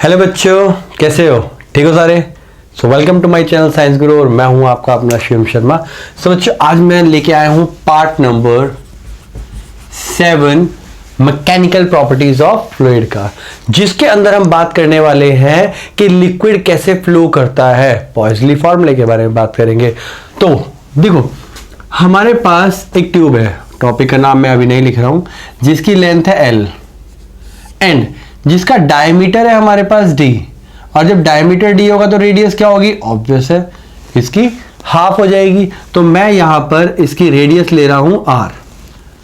Hello बच्चों, कैसे हो? ठीक हो सारे? So welcome to my channel science Guru और मैं हूं आपका अपना शिवम शर्मा। सो बच्चों, आज मैं लेके आया हूं part number 7 mechanical properties of fluid का, जिसके अंदर हम बात करने वाले हैं कि लिक्विड कैसे फ्लो करता है। पॉइजली फॉर्मूले के बारे में बात करेंगे। तो देखो, हमारे पास एक ट्यूब है, टॉपिक का नाम मैं अभी नहीं लिख रहा हूं, जिसकी लेंथ है L एंड जिसका डायमीटर है हमारे पास D। और जब डायमीटर D होगा तो रेडियस क्या होगी? ऑब्वियस है, इसकी हाफ हो जाएगी। तो मैं यहां पर इसकी रेडियस ले रहा हूं R,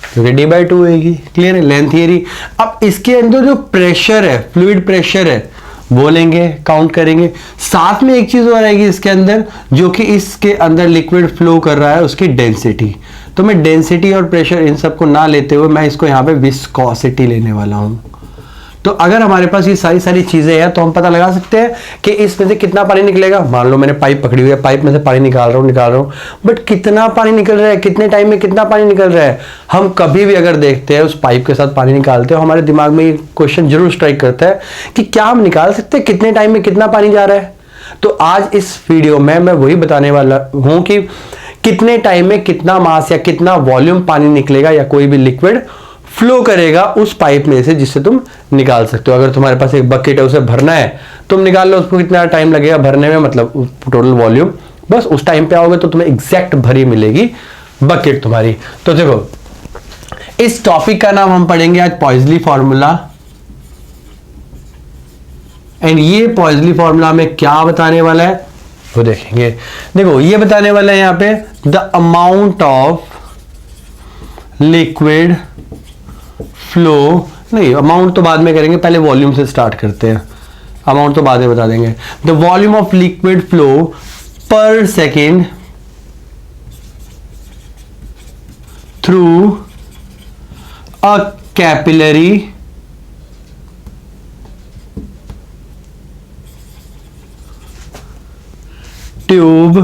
क्योंकि D/2 होगी। क्लियर है? Length theory. अब इसके अंदर जो प्रेशर है, फ्लूइड प्रेशर है, वो लेंगे, काउंट करेंगे। साथ में एक चीज और आएगी इसके अंदर, जो कि इसके अंदर लिक्विड फ्लो कर रहा है, उसकी डेंसिटी। तो मैं डेंसिटी और प्रेशर इन सबको ना लेते हुए मैं इसको यहां पे विस्कोसिटी लेने वाला हूं। तो अगर हमारे पास ये सारी चीजें हैं तो हम पता लगा सकते हैं कि इसमें से कितना पानी निकलेगा। मान लो मैंने पाइप पकड़ी हुई है, पाइप में से पानी निकाल रहा हूं, बट कितना पानी निकल रहा है, कितने टाइम में कितना पानी निकल रहा है। हम कभी भी अगर देखते हैं उस पाइप के साथ पानी निकालते हो, हमारे दिमाग में ये क्वेश्चन जरूर स्ट्राइक करता है कि क्या हम निकाल सकते हैं कितने टाइम में कितना पानी जा रहा है। तो आज इस वीडियो में मैं वही बताने वाला हूं कि कितने टाइम में कितना मास या कितना वॉल्यूम पानी निकलेगा या कोई भी लिक्विड फ्लो करेगा उस पाइप में से, जिससे तुम निकाल सकते हो। अगर तुम्हारे पास एक बकेट है, उसे भरना है, तुम निकाल लो, उसको कितना टाइम लगेगा भरने में, मतलब टोटल वॉल्यूम। बस उस टाइम पे आओगे तो तुम्हें एग्जैक्ट भरी मिलेगी बकेट तुम्हारी। तो देखो, इस टॉपिक का नाम हम पढ़ेंगे आज पॉइजली फॉर्मूला। एंड ये पॉइजली फॉर्मूला में क्या बताने वाला है वो देखेंगे। देखो, ये बताने वाला है यहां पे the amount of liquid flow, नहीं अमाउंट तो बाद में करेंगे, पहले वॉल्यूम से स्टार्ट करते हैं, अमाउंट तो बाद में बता देंगे। The volume of liquid flow per second through a capillary tube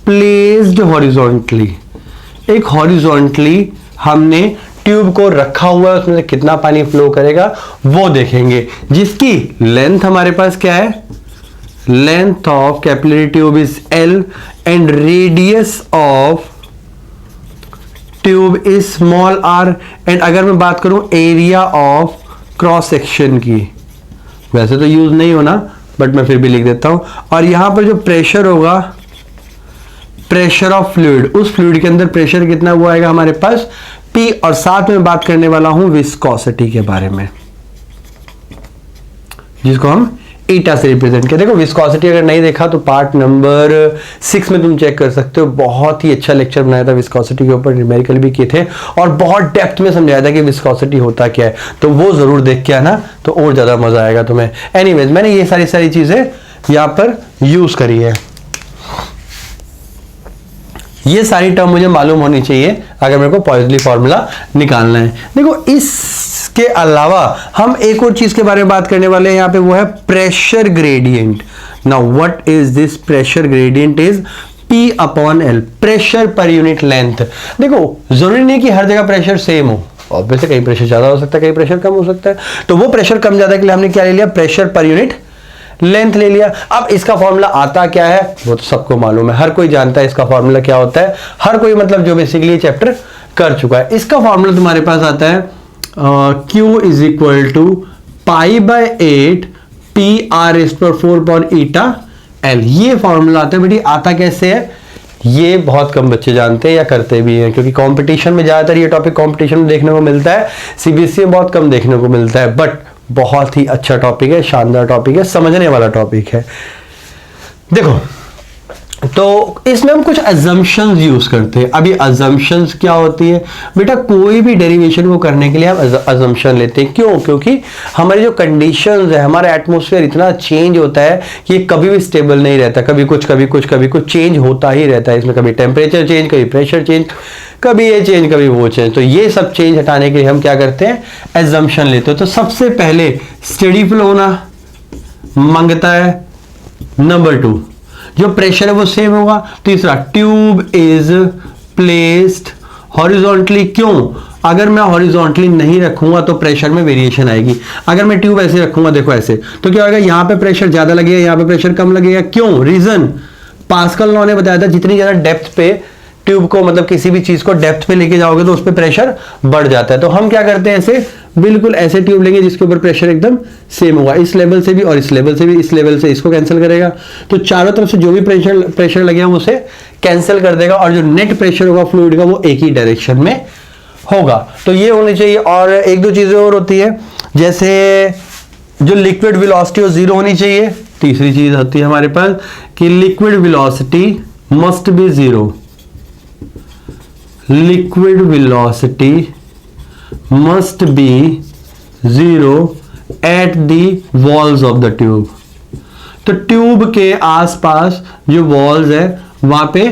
placed horizontally. एक हॉरिजॉन्टली हमने ट्यूब को रखा हुआ है, उसमें से कितना पानी फ्लो करेगा वो देखेंगे, जिसकी लेंथ हमारे पास क्या है? Length of capillary tube is L and radius of tube is small r। And अगर मैं बात करूं एरिया ऑफ क्रॉस सेक्शन की, वैसे तो यूज नहीं होना बट मैं फिर भी लिख देता हूं। और यहां पर जो प्रेशर होगा, प्रेशर ऑफ फ्लूइड, उस फ्लूइड के अंदर प्रेशर कितना हुआ आएगा हमारे पास P। और साथ में बात करने वाला हूं विस्कोसिटी के बारे में, जिसको हम ईटा से रिप्रेजेंट करते हैं। देखो, विस्कोसिटी अगर नहीं देखा तो पार्ट नंबर 6 में तुम चेक कर सकते हो। बहुत ही अच्छा लेक्चर बनाया था विस्कोसिटी के ऊपर, न्यूमेरिकल भी किए थे और बहुत डेप्थ में समझाया था कि विस्कोसिटी होता क्या है। तो वो जरूर देख के आना, तो और ज्यादा मजा आएगा तुम्हें। एनीवेज, मैंने ये सारी चीजें यहां पर यूज करी है। ये सारी टर्म मुझे मालूम होनी चाहिए अगर मेरे को पॉइजली फॉर्मूला निकालना है। देखो, इसके अलावा हम एक और चीज के बारे में बात करने वाले हैं यहां पे, वो है pressure gradient. Now what is this pressure gradient? Is P/L, pressure per unit length. देखो, जरूरी नहीं कि हर जगह प्रेशर सेम हो, ऑब्वियसली कहीं प्रेशर ज्यादा हो सकता है, कहीं प्रेशर कम हो सकता है। तो वो प्रेशर कम ज्यादा के लिए हमने क्या ले लिया? प्रेशर पर यूनिट लेंथ ले लिया। अब इसका फॉर्मूला आता क्या है वो तो सबको मालूम है, हर कोई जानता है इसका फॉर्मूला क्या होता है। हर कोई मतलब जो बेसिकली चैप्टर कर चुका है। इसका फॉर्मूला तुम्हारे पास आता है Q is equal to π/8 PR⁴/η L। ये फॉर्मूला आता है बेटी। आता कैसे है ये बहुत कम बच्चे जानते हैं या करते भी हैं, क्योंकि कंपटीशन में ज्यादातर ये टॉपिक कंपटीशन में देखने को मिलता है, सीबीएसई में बहुत कम देखने को मिलता है। बट बहुत ही अच्छा टॉपिक है, शानदार टॉपिक है, समझने वाला टॉपिक है। देखो, तो इसमें हम कुछ अजम्पशंस यूज करते हैं। अभी अजम्पशंस क्या होती है बेटा? कोई भी डेरिवेशन को करने के लिए हम अजम्पशन लेते हैं। क्यों? क्योंकि हमारी जो कंडीशंस है, हमारा एटमॉस्फेयर इतना चेंज होता है कि ये कभी भी स्टेबल नहीं रहता, कभी कुछ चेंज होता ही रहता है। इसमें कभी टेम्परेचर चेंज, कभी प्रेशर चेंज, कभी ये चेंज, कभी वो चेंज। तो ये सब चेंज हटाने के लिए हम क्या करते हैं? एजम्पशन लेते हैं। तो सबसे पहले स्टेडी फ्लो होना मांगता है। नंबर 2, जो प्रेशर है वो सेम होगा। तीसरा, ट्यूब इज प्लेस्ड हॉरिजॉन्टली क्यों? अगर मैं हॉरिजॉन्टली नहीं रखूंगा तो प्रेशर में वेरिएशन आएगी। अगर मैं ट्यूब ऐसे रखूंगा, देखो ऐसे, तो क्या होगा, यहां पे प्रेशर ज्यादा लगेगा, यहां पे प्रेशर कम लगेगा। क्यों? रीजन पास्कल लॉ ने बताया था, जितनी ज्यादा डेप्थ पे ट्यूब को, मतलब किसी भी चीज को डेप्थ पे लेके जाओगे तो उस पर प्रेशर बढ़ जाता है। तो हम क्या करते हैं, ऐसे बिल्कुल ऐसे ट्यूब लेंगे जिसके ऊपर प्रेशर एकदम सेम होगा, इस लेवल से भी और इस लेवल से भी, इस लेवल से इसको कैंसिल करेगा, तो चारों तरफ से जो भी प्रेशर लगेगा उसे कैंसिल कर देगा, और जो नेट प्रेशर होगा फ्लूइड का वो एक ही डायरेक्शन में होगा। तो ये होनी चाहिए। और एक दो चीजें और होती है, जैसे जो लिक्विड वेलोसिटी वो जीरो होनी चाहिए। तीसरी चीज होती है हमारे पास कि liquid velocity must be zero, liquid velocity must be zero at the walls of the tube। तो ट्यूब के आसपास जो वॉल्स है वहां पे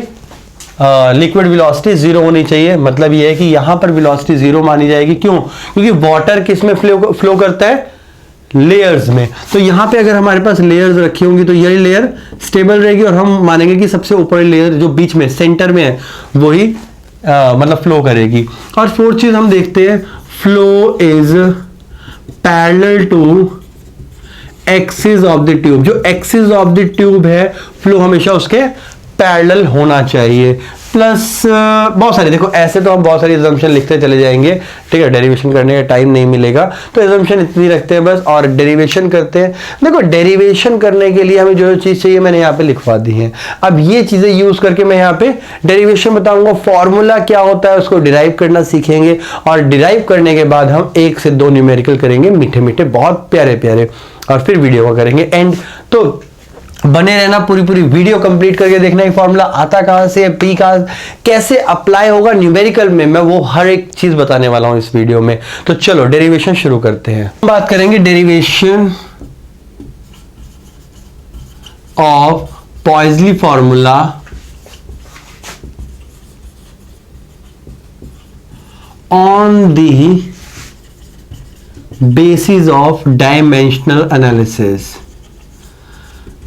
लिक्विड वेलोसिटी जीरो होनी चाहिए। मतलब ये है कि यहां पर वेलोसिटी जीरो मानी जाएगी। क्यों? क्योंकि वाटर किस में फ्लो करता है? लेयर्स में। तो यहां पे अगर हमारे पास लेयर्स रखी होंगी तो ये लेयर स्टेबल रहेगी, और हम मानेंगे कि सबसे ऊपर लेयर जो बीच में सेंटर में है वही मतलब फ्लो करेगी। और फोर्थ चीज हम देखते हैं, flow is parallel to axis of the tube. जो एक्सिस ऑफ द ट्यूब है, फ्लो हमेशा उसके पैरेलल होना चाहिए। प्लस बहुत सारे, देखो ऐसे तो हम बहुत सारी एजम्पशन लिखते चले जाएंगे, ठीक है, डेरिवेशन करने का टाइम नहीं मिलेगा, तो एजम्पशन इतनी रखते हैं बस, और डेरिवेशन करते हैं। देखो डेरिवेशन करने के लिए हमें जो चीज चाहिए मैंने यहाँ पे लिखवा दी है। अब ये चीजें यूज करके मैं यहाँ पे डेरिवेशन बताऊंगा, फॉर्मूला क्या होता है उसको डिराइव करना सीखेंगे, और डिराइव करने के बाद हम 1 से 2 न्यूमेरिकल करेंगे, मीठे मीठे बहुत प्यारे प्यारे, और फिर वीडियो को करेंगे एंड। तो बने रहना, पूरी पूरी वीडियो कंप्लीट करके देखना, ये फॉर्मूला आता कहां से है, पी कहां, कैसे अप्लाई होगा न्यूमेरिकल में, मैं वो हर एक चीज बताने वाला हूं इस वीडियो में। तो चलो डेरिवेशन शुरू करते हैं। बात करेंगे derivation of Poiseuille formula on the basis of dimensional analysis.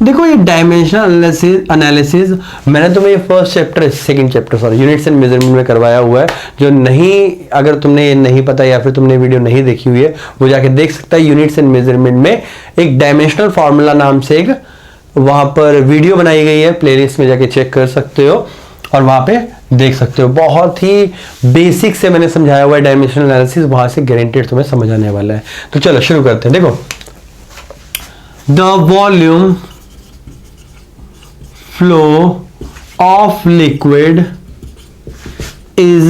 देखो ये डायमेंशनल एनालिसिस मैंने तुम्हें ये first chapter, second chapter sorry, units and measurement में करवाया हुआ है। जो नहीं, अगर तुमने ये नहीं पता या फिर तुमने वीडियो नहीं देखी हुई है, वो जाके देख सकता है। यूनिट्स एंड मेजरमेंट में एक डायमेंशनल फार्मूला नाम से एक वहां पर वीडियो बनाई गई है, प्लेलिस्ट में जाके चेक कर सकते हो और वहां पे देख सकते हो। बहुत ही बेसिक से मैंने समझाया हुआ है डायमेंशनल एनालिसिस, वहां से गारंटेड तुम्हें समझ आने वाला है। तो चलो शुरू करते हैं। देखो, the volume flow of liquid is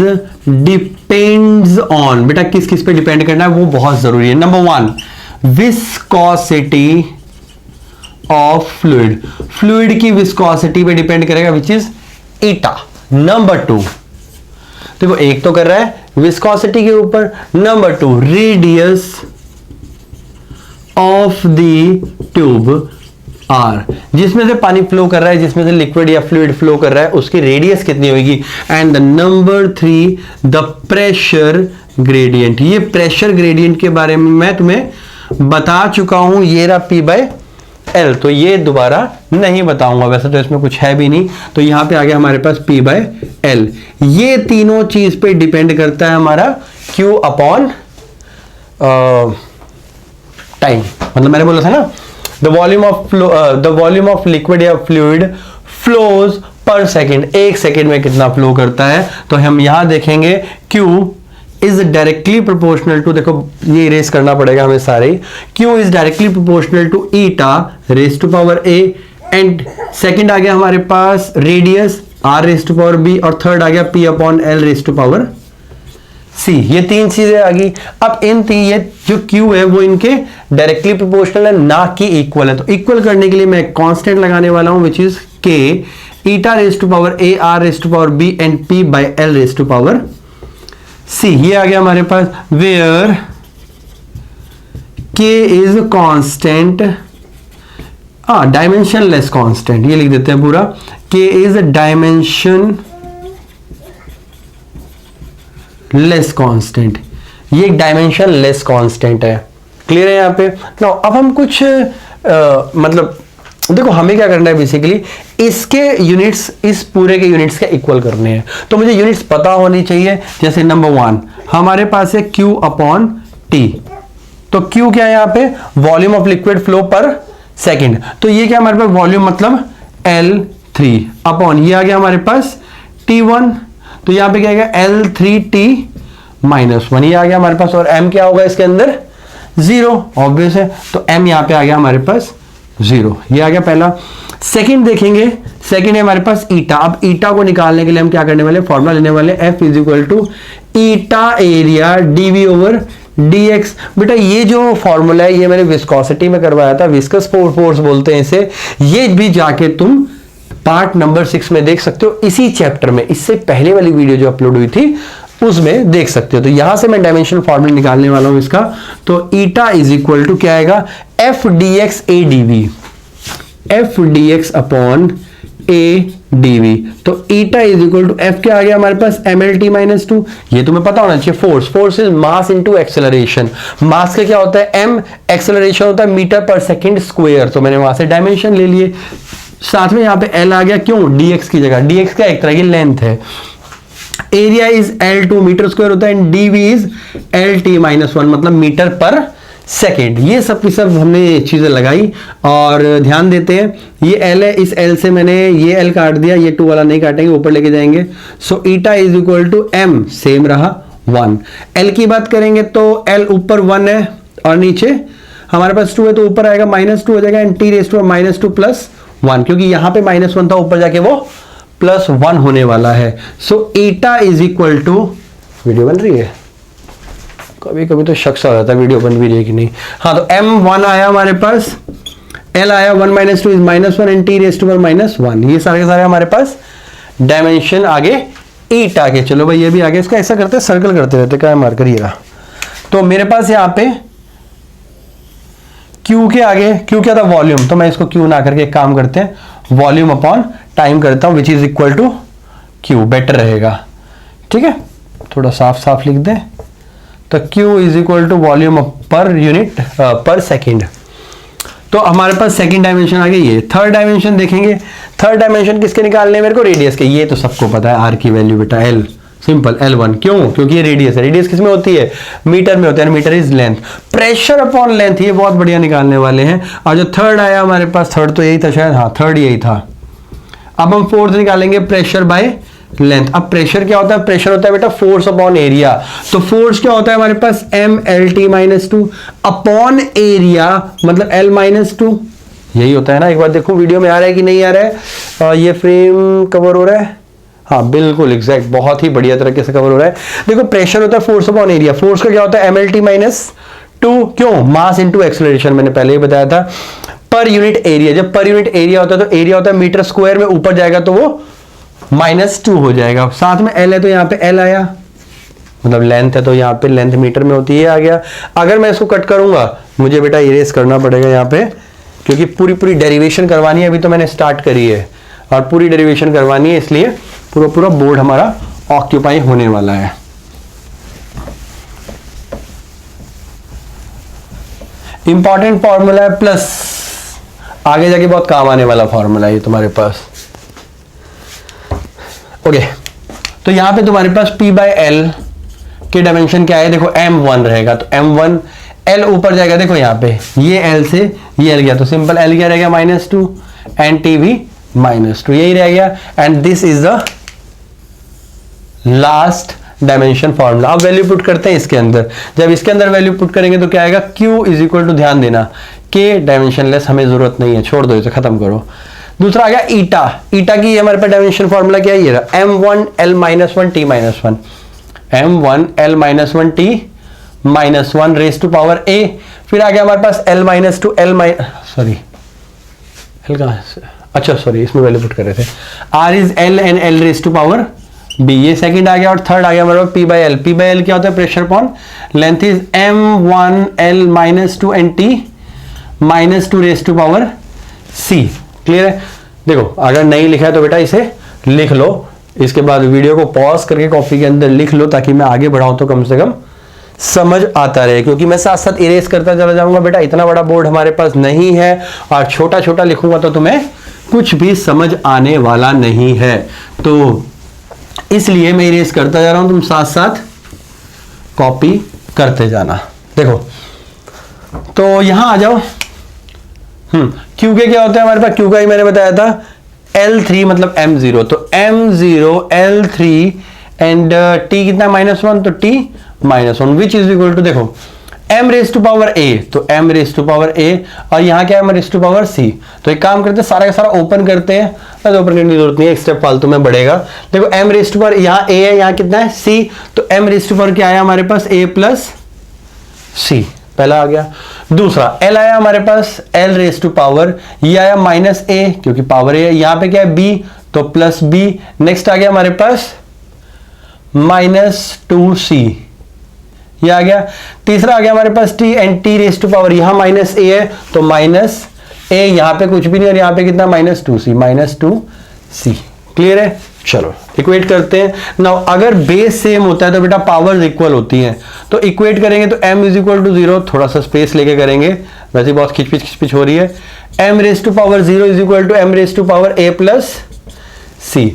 depends on, बेटा किस किस पे डिपेंड करना है वो बहुत जरूरी है। Number 1, viscosity of fluid, fluid की विस्कोसिटी पे डिपेंड करेगा विच इज ईटा। नंबर 2, देखो एक तो कर रहा है विस्कोसिटी के ऊपर। Number 2, radius of the tube R, जिसमें से पानी फ्लो कर रहा है, जिसमें से लिक्विड या फ्लूइड फ्लो कर रहा है, उसकी रेडियस कितनी होगी। And the number 3, the pressure gradient. ये प्रेशर ग्रेडियंट के बारे में मैं तुम्हें बता चुका हूं, ये रहा P बाय L, तो ये दोबारा नहीं बताऊंगा, वैसे तो इसमें कुछ है भी नहीं। तो यहां पे आ गया हमारे पास P बाय L। ये तीनों चीज पे डिपेंड करता है हमारा Q अपॉन टाइम। मतलब मैंने बोला था ना, the volume of liquid या fluid flows per second, एक सेकेंड में कितना फ्लो करता है। तो हम यहां देखेंगे Q is directly proportional to, देखो ये इरेज करना पड़ेगा हमें सारे, Q is directly proportional to eta raised to power a, and second आ गया हमारे पास radius r raised to power b, और थर्ड आ गया P upon L raised to power C। ये तीन चीजें आ गई। अब इन तीन, ये जो Q है वो इनके डायरेक्टली प्रोपोर्शनल है, ना कि इक्वल है। तो इक्वल करने के लिए मैं कांस्टेंट लगाने वाला हूं which is K eta raise to power A R raise to power B and P by L raise to power C। ये आ गया हमारे पास, where K is constant, dimensionless constant, ये लिख देते हैं पूरा, K is dimensionless constant. ये एक डायमेंशन लेस कांस्टेंट है। क्लियर है यहाँ पे। नाउ अब हम कुछ मतलब देखो हमें क्या करना है बेसिकली, इसके यूनिट्स इस पूरे के यूनिट्स के इक्वल करने हैं, तो मुझे यूनिट्स पता होनी चाहिए। जैसे नंबर 1 हमारे पास है Q अपॉन T, तो Q क्या है यहाँ पे, volume of liquid flow per second, तो ये क्या हमारे पास वॉल्यूम मतलब L3 अपॉन ये आ गया हमारे पास T1, तो यहाँ पे क्या आएगा L3T माइनस 1, ये आ गया हमारे पास, और M क्या होगा इसके अंदर 0, ऑब्वियस है, तो M यहाँ पे आ गया हमारे पास 0, ये आ गया पहला। सेकंड देखेंगे, सेकंड है हमारे पास ईटा। अब ईटा को निकालने के लिए हम क्या करने वाले, फॉर्मूला लेने वाले F is equal to eta area dV over dx। बेटा ये जो फॉर्मूला है ये मैंने विस्कोसिटी में करवाया था, विस्कस फोर्स बोलते हैं इसे, ये भी जाके तुम पार्ट नंबर 6 में देख सकते हो, इसी चैप्टर में, इससे पहले वाली वीडियो जो अपलोड हुई थी उसमें देख सकते हो। तो यहां से मैं डायमेंशन फॉर्मूला निकालने वाला हूं इसका, तो ईटा इज इक्वल टू क्या आएगा, F D X A DV, F D X upon A DV, तो eta is equal to F क्या आ गया हमारे पास एम एल टी माइनस 2, ये तुम्हें पता होना चाहिए, force is mass into acceleration, mass का क्या होता है एम, एक्सेलरेशन होता है मीटर पर सेकेंड स्क्वायर, तो मैंने वहां से डायमेंशन ले लिए, साथ में यहाँ पे एल आ गया, क्यों डीएक्स की जगह, डीएक्स का एक तरह की लेंथ है, area is L2 metre square होता है, and dV is LT minus 1 मतलब मीटर पर सेकेंड। ये सब की सब हमने चीजें लगाई, और ध्यान देते हैं ये L है, इस L से मैंने ये L काट दिया, ये 2 वाला नहीं काटेंगे, ऊपर लेके जाएंगे, so eta is equal to M same रहा 1। L की बात करेंगे तो L ऊपर 1 है और नीचे हमारे पास 2 है, तो ऊपर आएगा -2 हो जाएगा, and T raise to -2 plus 1, क्योंकि यहां पे -1 था, ऊपर जाके वो +1 होने वाला है। So eta is equal to, video बन रही है, कभी कभी तो शक सा हो जाता है वीडियो बन भी रही है कि नहीं, हाँ, तो M1 आया हमारे पास, L आया 1 - 2 is -1, and T raise to -1, ये सारे के सारे हमारे पास डायमेंशन आगे ईटा के। चलो भाई ये भी आगे, इसका ऐसा करते हैं, सर्कल करते रहते, क्या मार करिएगा। तो मेरे पास यहाँ पे Q के आगे, Q क्या था वॉल्यूम, तो मैं इसको Q ना करके एक काम करते हैं, वॉल्यूम अपॉन टाइम करता हूं, which is equal to Q, better रहेगा, ठीक है, थोड़ा साफ साफ लिख दें, तो Q is equal to volume पर यूनिट पर सेकेंड। तो हमारे पास सेकंड डायमेंशन आ गई, ये थर्ड डायमेंशन देखेंगे, थर्ड डायमेंशन किसके निकालने हैं मेरे को, रेडियस के, ये तो सबको पता है, आर की वैल्यू बेटा L, सिंपल L1, क्यों, क्योंकि ये रेडियस है, रेडियस किस में होती है, मीटर में होता है, metre is length, pressure upon length, ये बहुत बढ़िया निकालने वाले हैं। और जो थर्ड आया हमारे पास, थर्ड तो यही था शायद, हाँ थर्ड यही था। अब हम फोर्थ निकालेंगे, प्रेशर बाय लेंथ। अब प्रेशर क्या होता है, प्रेशर होता है बेटा फोर्स अपॉन एरिया, तो फोर्स क्या होता है हमारे पास M L T minus 2 upon area मतलब L माइनस 2, यही होता है ना। एक बार देखो वीडियो में आ रहा है कि नहीं आ रहा है, ये फ्रेम कवर हो रहा है, हाँ बिल्कुल एग्जैक्ट, बहुत ही बढ़िया तरीके से कवर हो रहा है। देखो प्रेशर होता है फोर्स अपॉन एरिया, फोर्स का क्या होता है MLT माइनस 2, क्यों, मास इनटू एक्सेलरेशन, मैंने पहले ही बताया था, पर यूनिट एरिया, जब पर यूनिट एरिया होता है तो एरिया होता है मीटर स्क्वायर में, ऊपर जाएगा तो वो -2 हो जाएगा, साथ में L है तो यहाँ पे L आया, मतलब लेंथ है तो यहाँ पे लेंथ मीटर में होती है, आ गया। अगर मैं इसको कट करूंगा, मुझे बेटा इरेज करना पड़ेगा यहाँ पे, क्योंकि पूरी डेरिवेशन करवानी है, अभी तो मैंने स्टार्ट करी है और पूरी डेरिवेशन करवानी है, इसलिए पूरा बोर्ड हमारा ऑक्यूपाई होने वाला है। इंपॉर्टेंट फॉर्मूला है, प्लस आगे जाके बहुत काम आने वाला फॉर्मूला है ये तुम्हारे पास। ओके, तो यहां पे तुम्हारे पास P/L के डायमेंशन क्या है, देखो M1 रहेगा, तो M1 L ऊपर जाएगा, देखो यहाँ पे ये L से ये L गया, तो सिंपल L क्या रहेगा -2 एंड T भी -2, यही रह गया, and this is the last dimension formula. अब वैल्यू पुट करते हैं इसके अंदर, जब इसके अंदर वैल्यू पुट करेंगे तो क्या आएगा, Q इज इक्वल टू, ध्यान देना के डायमेंशन लेस, हमें जरूरत नहीं है, छोड़ दो इसे, खत्म करो। दूसरा आ गया ईटा, ईटा की हमारे पास डायमेंशन फॉर्मूला क्या है, ये रहा M1 L -1 T -1, M1 L -1 T -1 raise to power A, फिर आ गया हमारे पास L -2 L सॉरी L कहां से, अच्छा सॉरी इसमें वैल्यू पुट कर रहे थे, R is L and L raise to power B, ये सेकंड आ गया, और थर्ड आ गया हमारे पास P/L, P/L क्या होता है, pressure upon length is M1 L -2 and T -2 raise to power C, clear है। देखो अगर नहीं लिखा है तो बेटा इसे लिख लो, इसके बाद वीडियो को पॉज करके कॉपी के अंदर लिख लो, ताकि मैं आगे बढ़ाऊं तो कम से कम समझ आता रहे, क्योंकि मैं साथ साथ इरेज करता चला जाऊंगा बेटा, इतना बड़ा बोर्ड हमारे पास नहीं है और छोटा छोटा लिखूंगा तो तुम्हें कुछ भी समझ आने वाला नहीं है, तो इसलिए मैं इरेज करता जा रहा हूं, तुम साथ साथ कॉपी करते जाना। देखो तो यहां आ जाओ। क्यू के क्या होता है हमारे पास, क्यू का ही मैंने बताया था L3 मतलब M0, तो M0 L3 एंड T कितना -1, तो T -1 which is equal to, देखो m raise to power a, तो m raise to power a और यहाँ क्या है m raise to power c। तो एक काम करते हैं, सारा का सारा ओपन करते हैं, तो ओपन करने की जरूरत नहीं है, एक स्टेप फालतू में बढ़ेगा। देखो m रेज टू पावर यहाँ a है, यहाँ कितना है c, तो m रेज टू पावर क्या आया हमारे पास a प्लस c, पहला आ गया। दूसरा l आया हमारे पास l रेज टू पावर, ये आया -a क्योंकि पावर a है, यहाँ पे क्या है b, तो प्लस b। नेक्स्ट आ गया हमारे पास -2c, ये आ गया। तीसरा आ गया हमारे पास t and t raise to power, यहां -a है तो -a, यहां पे कुछ भी नहीं और यहां पे कितना -2c, क्लियर है। चलो इक्वेट करते हैं। नाउ अगर बेस सेम होता है तो बेटा पावर्स इक्वल होती हैं, तो इक्वेट करेंगे तो m इज इक्वल टू 0, थोड़ा सा स्पेस लेके करेंगे, वैसे बहुत खिचपिच हो रही है। m raise to power 0 is equal to m raise to power a plus c।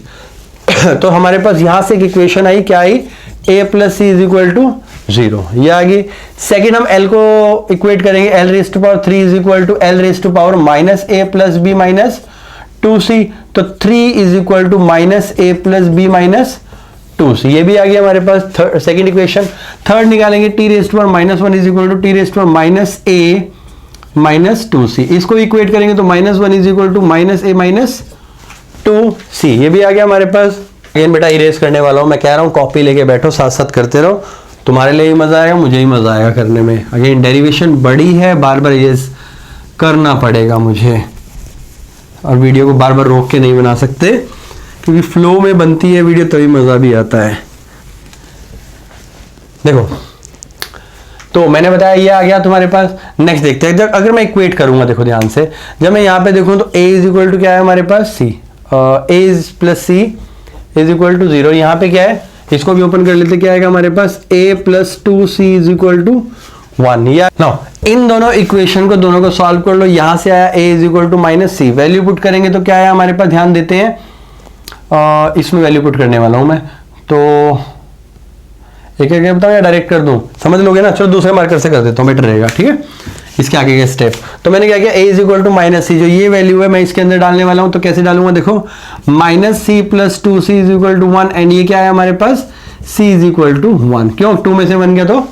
तो हमारे पास यहां से एक इक्वेशन आई, क्या आई, a plus C is equal to 0, ये आ गई। सेकेंड हम l को इक्वेट करेंगे, l raise to power 3 is equal to l raise to power -a plus b minus 2c, तो 3 is equal to -a plus b minus 2c, ये भी आ गया हमारे पास सेकेंड इक्वेशन। थर्ड निकालेंगे, t raise to power -1 is equal to t raise to power -a minus 2c, इसको equate करेंगे तो -1 is equal to -a minus 2c, ये भी आ गया हमारे पास। अगेन बेटा इरेज करने वाला हूं, मैं कह रहा हूं कॉपी लेके बैठो, साथ साथ करते रहो, तुम्हारे लिए ही मजा आएगा, मुझे ही मजा आएगा करने में। अगेन डेरिवेशन बड़ी है, बार बार ये करना पड़ेगा मुझे, और वीडियो को बार बार रोक के नहीं बना सकते, क्योंकि फ्लो में बनती है वीडियो तभी मजा भी आता है। देखो तो मैंने बताया ये आ गया तुम्हारे पास। नेक्स्ट देखते हैं, जब अगर मैं इक्वेट करूंगा, देखो ध्यान से, जब मैं यहाँ पे देखूं तो a इज इक्वल टू क्या है हमारे पास c, a is plus c is equal to 0, यहाँ पे क्या है, इसको भी ओपन कर लेते, क्या आएगा हमारे पास a plus 2c is equal to 1। या नाउ इन दोनों इक्वेशन को दोनों को सॉल्व कर लो, यहां से आया a is equal to -c, value put करेंगे तो क्या आया हमारे पास, ध्यान देते हैं, इसमें वैल्यू पुट करने वाला हूं मैं, तो एक एक बताऊं या डायरेक्ट कर दूं, समझ लोगे ना। चलो दूसरे मार्कर से कर देता हूं, बेटर रहेगा, ठीक है। इसके आगे के स्टेप, तो मैंने क्या किया, a is equal to -c, जो ये वैल्यू है मैं इसके अंदर डालने वाला हूं, तो कैसे डालूंगा, देखो -c plus 2c is equal to 1, and ये क्या है हमारे पास, c इज इक्वल टू 1, क्यों 2 में से 1 गया तो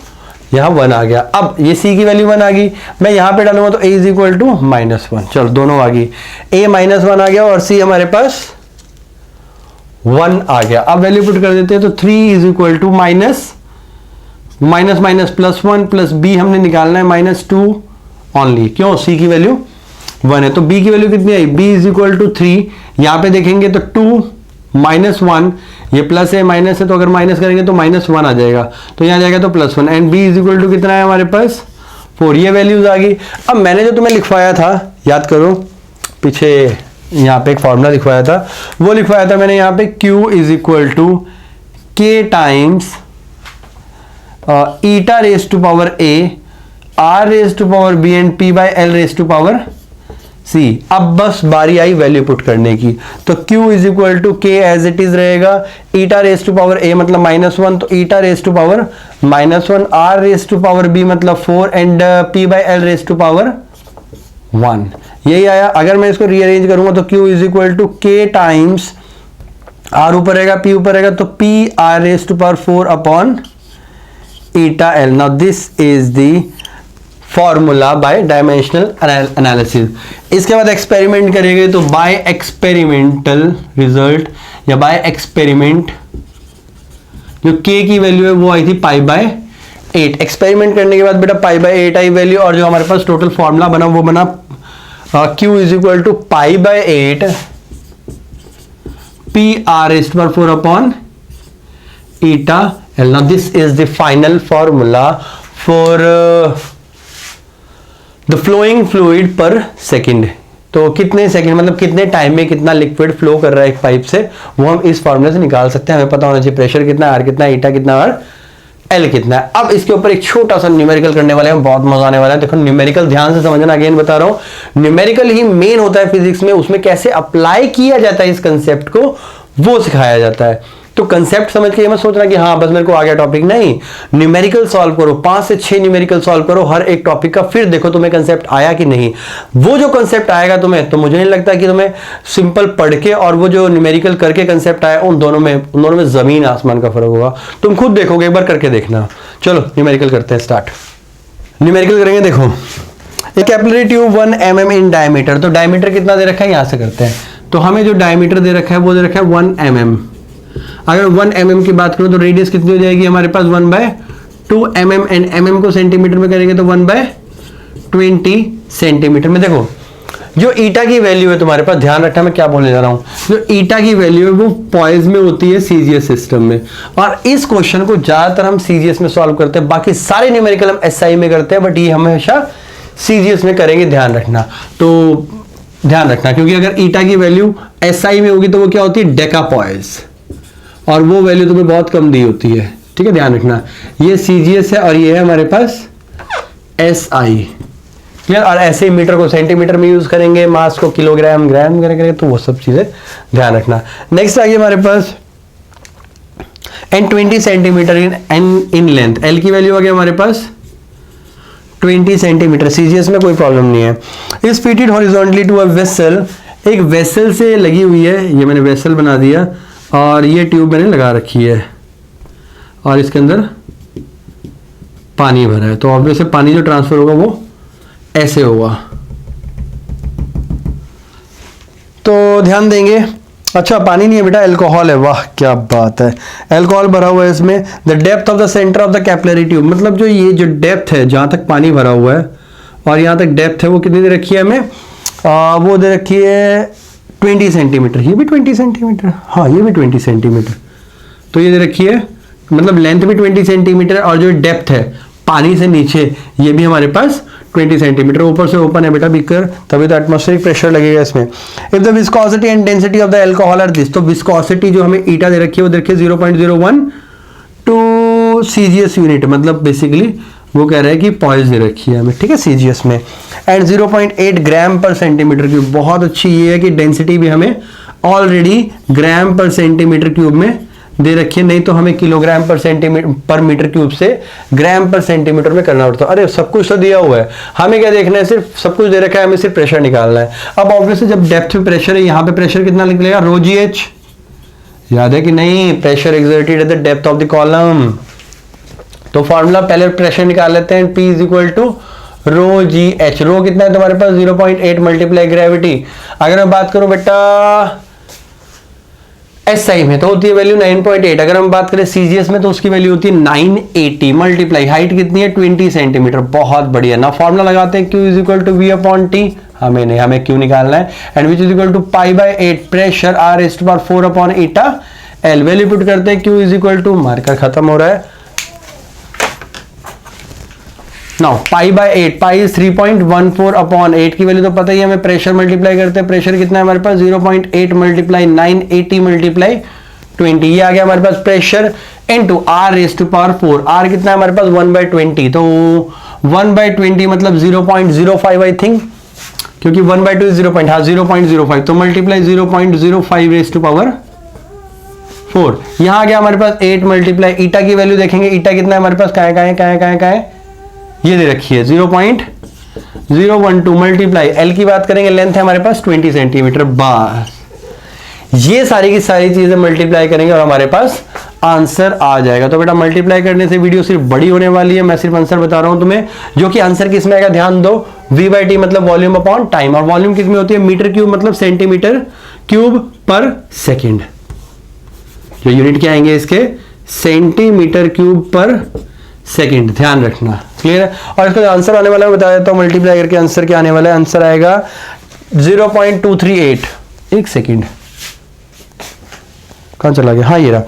यहाँ 1 आ गया। अब ये c की वैल्यू 1 आ गई, मैं यहाँ पे डालूंगा तो a इज इक्वल टू -1, चलो दोनों आ गई, a -1 आ गया और c हमारे पास 1 आ गया। अब वैल्यू पुट कर देते हैं, तो 3 is equal to minus plus 1 plus b हमने निकालना है -2 ओनली, क्यों c की वैल्यू 1 है, तो b की वैल्यू कितनी आई, b इज इक्वल टू 3, यहाँ पे देखेंगे तो 2 -1, ये प्लस है माइनस है, तो अगर माइनस करेंगे तो -1 आ जाएगा, तो यहाँ जाएगा तो +1, and b is equal to कितना है हमारे पास 4, ये वैल्यूज आ गई। अब मैंने जो तुम्हें लिखवाया था, याद करो, पीछे यहाँ पे एक फॉर्मूला लिखवाया था, वो लिखवाया था मैंने यहाँ पे, q is equal to k times eta raise to power a, r raise to power b and p by l raise to power c। अब बस बारी आई वैल्यू पुट करने की, तो q is equal to k as it is रहेगा, eta raise to power a मतलब -1, तो eta raise to power -1, r raise to power b मतलब 4 and p by l raise to power 1, यही आया। अगर मैं इसको रीअरेंज करूंगा तो q is equal to k times r ऊपर रहेगा p ऊपर रहेगा, तो p r raise to power 4 upon eta l। Now this is the formula by dimensional analysis. इसके बाद एक्सपेरिमेंट करेंगे, तो बाय एक्सपेरिमेंटल रिजल्ट या बाय एक्सपेरिमेंट जो k की वैल्यू है वो आई थी π/8। एक्सपेरिमेंट करने के बाद बेटा π/8 आई वैल्यू, और जो हमारे पास टोटल फॉर्मूला बना वो बना q is equal to π/8 p/4 upon eta l। Now this is the final formula for the flowing fluid per second. तो कितने सेकंड मतलब कितने टाइम में कितना लिक्विड फ्लो कर रहा है एक पाइप से, वो हम इस फॉर्मूले से निकाल सकते हैं। हमें पता होना चाहिए प्रेशर कितना, आर कितना, ईटा कितना और एल कितना है। अब इसके ऊपर एक छोटा सा न्यूमेरिकल करने वाले हैं, बहुत मजा आने वाला है। देखो न्यूमेरिकल ध्यान से समझना, अगेन बता रहा हूं न्यूमेरिकल ही मेन होता है फिजिक्स में, उसमें कैसे अप्लाई किया जाता है इस कंसेप्ट को वो सिखाया जाता है। तो कंसेप्ट समझ के ये मत सोचना कि हाँ बस मेरे को आ गया टॉपिक, नहीं, न्यूमेरिकल सॉल्व करो, 5 से 6 न्यूमेरिकल सॉल्व करो हर एक टॉपिक का, फिर देखो तुम्हें कंसेप्ट आया कि नहीं। वो जो कंसेप्ट आएगा तुम्हें, तो मुझे नहीं लगता कि तुम्हें सिंपल पढ़ के और वो जो न्यूमेरिकल करके कंसेप्ट आया उन दोनों में जमीन आसमान का फर्क होगा। तुम खुद देखोगे, एक बार करके देखना। चलो न्यूमेरिकल करते हैं, स्टार्ट। न्यूमेरिकल करेंगे। देखो एक capillary tube 1 mm in diameter, तो डायमीटर कितना दे रखा है यहां से करते हैं। तो हमें जो डायमीटर दे रखा है वो दे रखा है 1 mm। अगर 1 mm की बात करूं तो रेडियस कितनी हो जाएगी हमारे पास 1/2 mm, एंड mm को सेंटीमीटर में करेंगे तो 1/20 सेंटीमीटर में। देखो जो ईटा की वैल्यू है तुम्हारे पास, ध्यान रखना मैं क्या बोलने जा रहा हूं, जो ईटा की वैल्यू है वो पॉइज में होती है सीजीएस सिस्टम में, और इस क्वेश्चन को ज्यादातर हम सीजीएस में सॉल्व करते हैं, बाकी सारे न्यूमेरिकल हम एसआई में करते हैं, बट ये हमेशा सीजीएस में करेंगे, ध्यान रखना। तो ध्यान रखना, क्योंकि अगर ईटा की वैल्यू एसआई में होगी तो वो क्या होती है डेकापॉइज, और वो वैल्यू तुम्हें बहुत कम दी होती है, ठीक है, ध्यान रखना। ये सीजीएस है और ये है हमारे पास एसआई, क्लियर। और ऐसे ही मीटर को सेंटीमीटर में यूज करेंगे, मास को किलोग्राम ग्राम करेंगे, तो वो सब चीजें ध्यान रखना। नेक्स्ट आ गया हमारे पास and 20 centimetre in length, L की वैल्यू आ गया हमारे पास 20 सेंटीमीटर, सीजीएस में कोई प्रॉब्लम नहीं है। Is fitted horizontally to a vessel, एक वेसल से लगी हुई है, ये मैंने वेसल बना दिया और ये ट्यूब मैंने लगा रखी है और इसके अंदर पानी भरा है, तो ऑब्वियसली पानी जो ट्रांसफर होगा वो ऐसे होगा, तो ध्यान देंगे। अच्छा पानी नहीं है बेटा, अल्कोहल है, वाह क्या बात है, अल्कोहल भरा हुआ है इसमें। The depth of the centre of the capillary tube, मतलब जो ये जो डेप्थ है जहां तक पानी भरा हुआ है और यहां तक डेप्थ है वो कितनी दे रखी है हमें, वो दे रखी है 20 सेंटीमीटर, ये भी 20 सेंटीमीटर, हाँ ये भी 20 सेंटीमीटर, तो ये दे रखी है, मतलब लेंथ भी 20 सेंटीमीटर और जो डेप्थ है पानी से नीचे ये भी हमारे पास 20 सेंटीमीटर, ऊपर से ओपन है बेटा बीकर, तभी तो एटमॉस्फेरिक प्रेशर लगेगा इसमें। If the viscosity and density of the alcohol are this, तो विस्कोसिटी जो हमें ईटा दे रखी है वो दे रखी है 0.01 टू सीजीएस यूनिट, मतलब बेसिकली वो कह रहा है कि पॉइज दे रखी है हमें, ठीक है, सीजीएस में, एंड 0.8 ग्राम पर सेंटीमीटर क्यूब। बहुत अच्छी ये है कि डेंसिटी भी हमें ऑलरेडी ग्राम पर सेंटीमीटर क्यूब में दे रखी है, नहीं तो हमें किलोग्राम पर सेंटीमीटर पर मीटर क्यूब से ग्राम पर सेंटीमीटर में करना पड़ता है। अरे सब कुछ तो दिया हुआ है, हमें क्या देखना है, सिर्फ सब कुछ दे रखा है, हमें सिर्फ प्रेशर निकालना है। अब ऑब्वियसली जब डेप्थ में प्रेशर है, यहाँ पे प्रेशर कितना निकलेगा, रो जी एच, याद है कि नहीं, pressure exerted at the depth of the column. तो फॉर्मूला पहले प्रेशर निकाल लेते हैं, P is equal to rho G H. Rho कितना है तुम्हारे पास 0.8 मल्टीप्लाई ग्रेविटी। अगर मैं बात करूं बेटा एसआई में तो होती है वैल्यू 9.8, अगर हम बात करें सीजीएस में तो उसकी वैल्यू होती है 980 मल्टीप्लाई हाइट कितनी है 20 सेंटीमीटर, बहुत बढ़िया ना। फॉर्मूला लगाते हैं Q is equal to V upon T, हमें नहीं, हमें Q निकालना है, and which is equal to π/8 pressure R is to power 4 upon eta L। Value put करते हैं Q is equal to, marker खत्म हो रहा है, नाउ π/8, पाई इज 3.14 अपॉन 8 की वैल्यू तो पता ही है हमें, प्रेशर मल्टीप्लाई करते हैं, प्रेशर कितना है हमारे पास 0.8 मल्टीप्लाई 980 मल्टीप्लाई 20, ये आ गया हमारे पास pressure into R raise to power 4। R कितना है हमारे पास 1/20, तो 1/20 मतलब 0.05 आई थिंक, क्योंकि 1/2 0.05, तो मल्टीप्लाई 0.05 रेज़ टू पावर 4। यहां आ गया हमारे पास 8 मल्टीप्लाई ईटा की वैल्यू देखेंगे, ईटा कितना है हमारे पास, कहां है ये दे रखी है 0.012 मल्टीप्लाई एल की बात करेंगे, लेंथ है हमारे पास 20 सेंटीमीटर। बस ये सारी की सारी चीजें मल्टीप्लाई करेंगे और हमारे पास आंसर आ जाएगा। तो बेटा मल्टीप्लाई करने से वीडियो सिर्फ बड़ी होने वाली है, मैं सिर्फ आंसर बता रहा हूं तुम्हें, जो कि आंसर किसमें आएगा ध्यान दो, V/T मतलब वॉल्यूम अपॉन टाइम, और वॉल्यूम किसमें होती है मीटर क्यूब मतलब सेंटीमीटर क्यूब पर सेकेंड, जो यूनिट क्या आएंगे इसके सेंटीमीटर क्यूब पर सेकेंड, ध्यान रखना, क्लियर है। और इसका जो आंसर आने वाला है बता देता हूं, मल्टीप्लाई करके आंसर क्या आने वाला है, आंसर आएगा 0.238, एक सेकेंड कहां चला गया, हाँ ये रहा,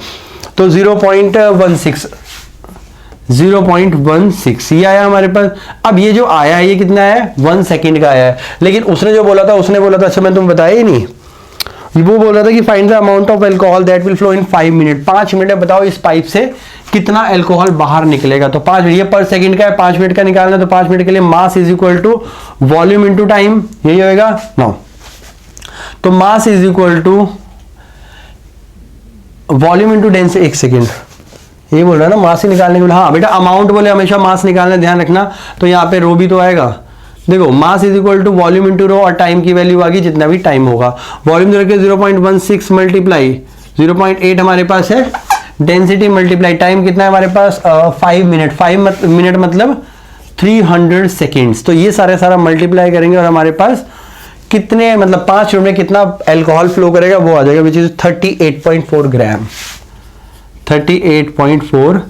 तो 0.16 ये आया हमारे पास। अब ये जो आया है ये कितना है 1 सेकेंड का आया है, लेकिन उसने जो बोला था, उसने बोला था, अच्छा मैं तुम्हें बताया ही नहीं, वो बोल रहा था कि find the amount of alcohol that will flow in 5 minute, 5 minute में बताओ इस पाइप से कितना अल्कोहल बाहर निकलेगा। तो 5 ये पर सेकंड का है, 5 मिनट का निकालना है, तो 5 मिनट के लिए mass is equal to volume into time, यही होएगा नो। तो mass is equal to volume into density, एक सेकेंड ये बोल रहा है ना मास ही निकालने के लिए। हाँ बेटा अमाउंट बोले हमेशा मास निकालना, ध्यान रखना। तो यहाँ पे रो भी तो आएगा, देखो mass is equal to volume into rho और टाइम की वैल्यू आ गई जितना भी टाइम होगा। वॉल्यूम जो रखे 0.16 मल्टीप्लाई 0.8 हमारे पास है, डेंसिटी मल्टीप्लाई टाइम कितना है हमारे पास 5 मिनट, 5 मिनट मतलब 300 सेकेंड्स। तो ये सारा मल्टीप्लाई करेंगे और हमारे पास कितने मतलब 5 मिनट में कितना अल्कोहल फ्लो करेगा वो आ जाएगा, विच इज 38.4 ग्राम, 38.4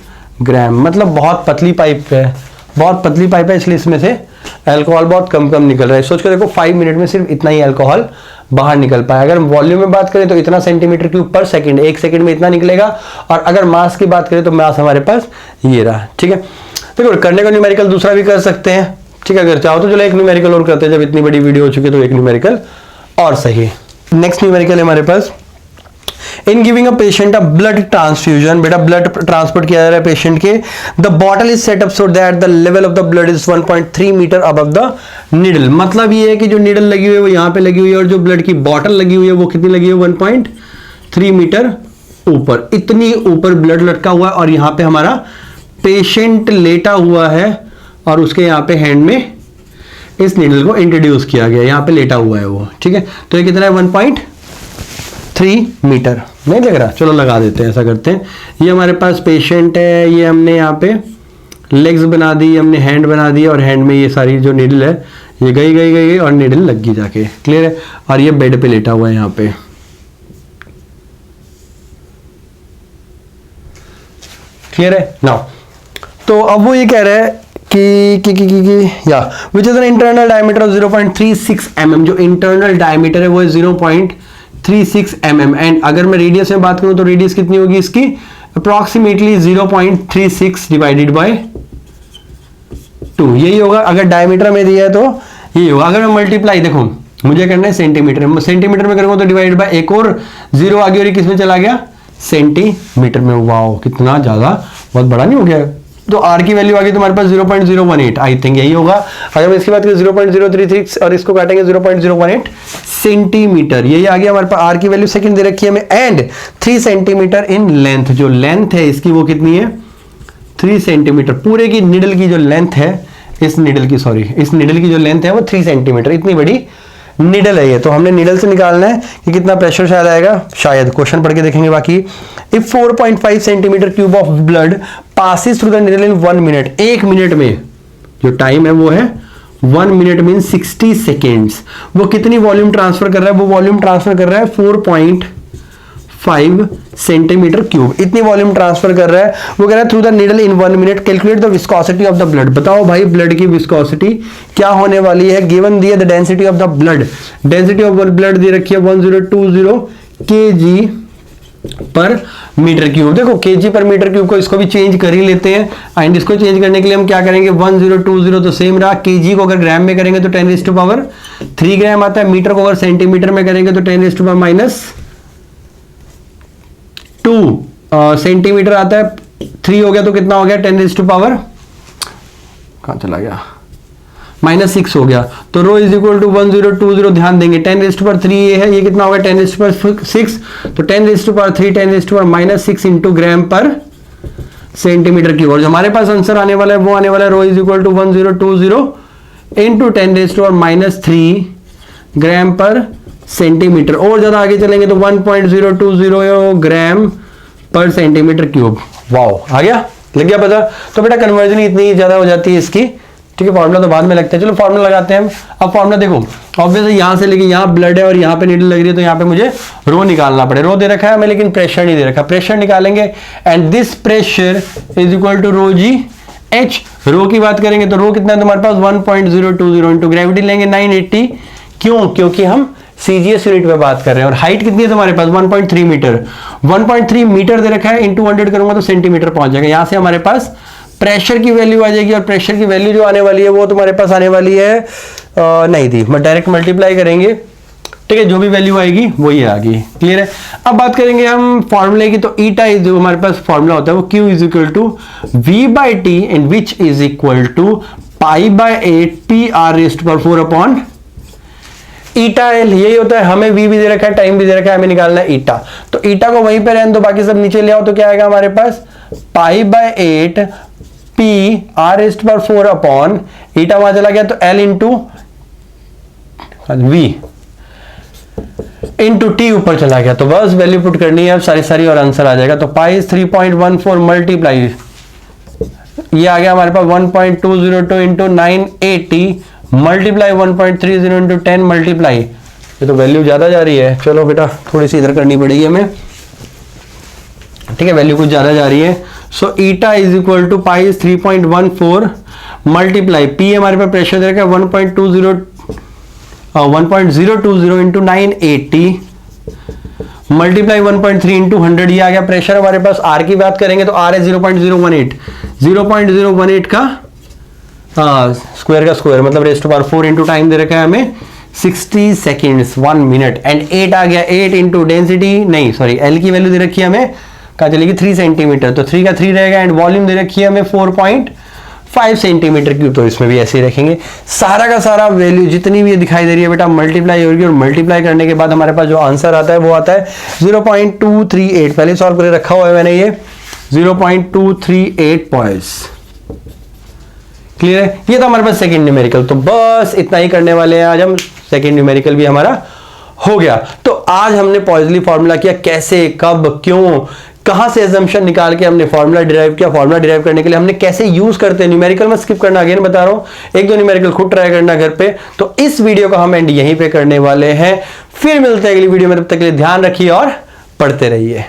ग्राम। मतलब बहुत पतली पाइप है, बहुत पतली पाइप है, इसलिए इसमें से अल्कोहल बहुत कम निकल रहा है। सोच कर देखो 5 मिनट में सिर्फ इतना ही अल्कोहल बाहर निकल पाया। अगर वॉल्यूम में बात करें तो इतना सेंटीमीटर क्यूब पर सेकंड, 1 सेकंड में इतना निकलेगा। और अगर मास की बात करें तो मास हमारे पास ये रहा, ठीक है। देखो करने का न्यूमेरिकल दूसरा भी कर सकते हैं, ठीक है, अगर चाहो तो चलो एक न्यूमेरिकल और करते हैं, जब इतनी बड़ी वीडियो हो चुकी है तो एक न्यूमेरिकल और सही। नेक्स्ट न्यूमेरिकल है हमारे पास, in giving a patient a blood transfusion, बेटा ब्लड ट्रांसपोर्ट किया जा रहा है पेशेंट के, the bottle is set up so that the level of the blood is 1.3 metre above the needle. मतलब ये है कि जो नीडल लगी हुई है वो यहाँ पे लगी हुई है और जो ब्लड की बॉटल लगी हुई है वो कितनी लगी है 1.3 मीटर ऊपर, इतनी ऊपर ब्लड लटका हुआ है। और यहाँ पे हमारा पेशेंट लेटा हुआ है और उसके यहाँ पे हैंड में इस नीडल को इंट्रोड्यूस किया गया, यहाँ पे लेटा हुआ है वो, ठीक है। तो ये कितना है 1.3 मीटर, नहीं लग रहा, चलो लगा देते हैं, ऐसा करते हैं। ये हमारे पास पेशेंट है, ये हमने यहाँ पे लेग्स बना दी, हमने हैंड बना दी और हैंड में ये सारी जो नीडल है ये गई और नीडल लग गई जाके, क्लियर है। और ये बेड पे लेटा हुआ है यहाँ पे, क्लियर है ना। तो अब वो ये कह रहा है कि या which is an internal diameter of 0.36 mm, जो इंटरनल डायमीटर है वो है 0.36 mm। एंड अगर मैं रेडियस में बात करूं तो रेडियस कितनी होगी इसकी, अप्रोक्सीमेटली 0.36 डिवाइडेड बाय 2, यही होगा। अगर डायमीटर में दिया है तो यही होगा। अगर मैं मल्टीप्लाई, देखो मुझे करना है सेंटीमीटर में, सेंटीमीटर में करूंगा तो डिवाइड बाय एक और जीरो आगे और ये किस में चला गया, सेंटीमीटर में। वाओ कितना ज्यादा, बहुत बड़ा नहीं हो गया। तो आर की वैल्यू आ गई तुम्हारे पास 0.018, आई थिंक यही होगा। अगर मैं इसकी बात करें 0.036 और इसको काटेंगे 0.018 सेंटीमीटर, यही आ गया हमारे पास। आर की वैल्यू सेकंड दे रखी है हमें, एंड 3 सेंटीमीटर इन लेंथ, जो लेंथ है इसकी वो कितनी है 3 सेंटीमीटर। पूरे की निडल की जो लेंथ है इस निडल की, सॉरी इस निडल की जो लेंथ है वो 3 सेंटीमीटर, इतनी बड़ी निडल है ये। तो हमने निडल से निकालना है कि कितना प्रेशर शायद आएगा, शायद क्वेश्चन पढ़ के देखेंगे। बाकी if 4.5 centimetre cube of blood passes through the needle in 1 minute, 1 minute में जो टाइम है वो है 1 मिनट मीन 60 सेकेंड्स। वो कितनी वॉल्यूम ट्रांसफर कर रहा है, वो वॉल्यूम ट्रांसफर कर रहा है 4.5 सेंटीमीटर क्यूब, इतनी वॉल्यूम ट्रांसफर कर रहा है। वो कह रहा है through the needle in 1 minute calculate the viscosity of the blood. बताओ भाई ब्लड की विस्कोसिटी क्या होने वाली है, गिवन दिया the density of the blood, density of blood दे रखी है 1020 kg पर मीटर क्यूब। देखो kg पर मीटर क्यूब को इसको भी चेंज कर ही लेते हैं, एंड इसको चेंज करने के लिए हम क्या करेंगे 1020 तो सेम रहा, kg को अगर ग्राम में करेंगे तो 10⁻³ ग्राम आता है, मीटर को अगर सेंटीमीटर में करेंगे तो 10⁻², सेंटीमीटर आता है, 3 हो गया तो कितना हो गया 10⁻, कहां चला गया, -6 हो गया। तो रो इज इक्वल टू 1020, ध्यान देंगे 10⁻³ ये है, ये कितना होगा 10⁻6, तो 10⁻³ 10⁻⁻6 इंटू ग्राम पर सेंटीमीटर क्यूब। और जो हमारे पास आंसर आने वाला है वो आने वाला है रो इज इक्वल टू 1020 इंटू 10⁻³ ग्राम पर सेंटीमीटर। और ज्यादा आगे चलेंगे तो 1.020 ग्राम पर सेंटीमीटर क्यूब। वाओ आ गया, लग गया पता। तो बेटा कन्वर्जन इतनी ज्यादा हो जाती है इसकी, ठीक है। फॉर्मूला तो बाद में लगता है, चलो फॉर्मूला लगाते हैं हम। अब फॉर्मूला देखो, ऑब्वियसली यहां से लेके यहां ब्लड है और यहां पे नीडल लग रही है, तो यहां पे मुझे रो निकालना पड़े। रो दे रखा है हमें लेकिन प्रेशर नहीं दे रखा, प्रेशर निकालेंगे and this pressure is equal to rho G H. Rho की बात करेंगे तो रो कितना है तुम्हारे पास 1.020 इंटू ग्रेविटी लेंगे 980, क्यों, क्योंकि हम सीजीएस यूनिट में बात कर रहे हैं। और हाइट कितनी है तुम्हारे पास 1.3 मीटर, 1.3 मीटर दे रखा है, इंटू 100 करूंगा तो सेंटीमीटर पहुंच जाएगा। यहां से हमारे पास प्रेशर की वैल्यू आ जाएगी, और प्रेशर की वैल्यू जो आने वाली है वो तुम्हारे पास आने वाली है नहीं दी, मैं डायरेक्ट मल्टीप्लाई करेंगे ठीक है, जो भी वैल्यू आएगी वही आ गई। क्लियर है। अब बात करेंगे हम फॉर्मूले की, तो ईटा इज जो हमारे पास फॉर्मूला होता है वो Q is equal to V by t and which is equal to pi by 8 P R rest पर 4 अपॉन ईटा एल। यही होता है, हमें V भी दे रखा है, टाइम भी दे रखा है, हमें निकालना है ईटा। तो ईटा को वहीं पे रहने दो, बाकी सब नीचे ले आओ, तो क्या आएगा हमारे पास pi by 8 P R rest पर 4 अपॉन ईटा वहां चला गया तो L into V into T ऊपर चला गया, तो बस वैल्यू पुट करनी है अब सारी और आंसर आ जाएगा। तो पाई 3.14 मल्टीप्लाई, ये आ गया हमारे पास 1.202 इंटू 980 मल्टीप्लाई 1.30 इंटू 10 मल्टीप्लाई, ये तो वैल्यू ज्यादा जा रही है। चलो बेटा थोड़ी सी इधर करनी पड़ेगी हमें, ठीक है, वैल्यू कुछ ज्यादा जा रही है। So eta is equal to pi 3.14 multiply P हमारे पास प्रेशर दे रखा है 1.020 इंटू 980 मल्टीप्लाई 1.3 इंटू 100, ये आ गया प्रेशर हमारे पास। आर की बात करेंगे तो आर है 0.018 का स्क्वायर का स्क्वायर, मतलब रेस्ट पावर 4 इंटू टाइम दे रखा है हमें 60 सेकेंड्स 1 मिनट, एंड 8 आ गया 8 इंटू डेंसिटी, नहीं सॉरी एल की वैल्यू दे रखी है हमें, कहाँ चलेगी 3 सेंटीमीटर, तो 3 का 3 रहेगा, एंड वॉल्यूम दे रखी है हमें 4.5 सेंटीमीटर क्यूब, तो इसमें भी ऐसे ही रखेंगे। सारा का सारा वैल्यू जितनी भी दिखाई दे रही है बेटा मल्टीप्लाई होगी, और मल्टीप्लाई करने के बाद हमारे पास जो आंसर आता है वो आता है 0.238, पहले सॉल्व करके रखा हुआ है मैंने, ये 0.238 पॉइंट्स। क्लियर है। ये तो हमारे पास सेकंड न्यूमेरिकल, तो बस इतना ही करने वाले हैं आज हम, सेकंड न्यूमेरिकल भी हमारा हो गया। तो आज हमने पॉइजली फॉर्मूला किया, कैसे कब क्यों कहां से एजम्पशन निकाल के हमने फॉर्मूला डिराइव किया, फॉर्मूला डिराइव करने के लिए हमने कैसे यूज करते हैं। न्यूमेरिकल में स्किप करना, अगेन बता रहा हूं, 1-2 न्यूमेरिकल खुद ट्राई करना घर पे। तो इस वीडियो को हम एंड यहीं पे करने वाले हैं, फिर मिलते हैं अगली वीडियो में, तब तक के लिए ध्यान रखिए और पढ़ते रहिए।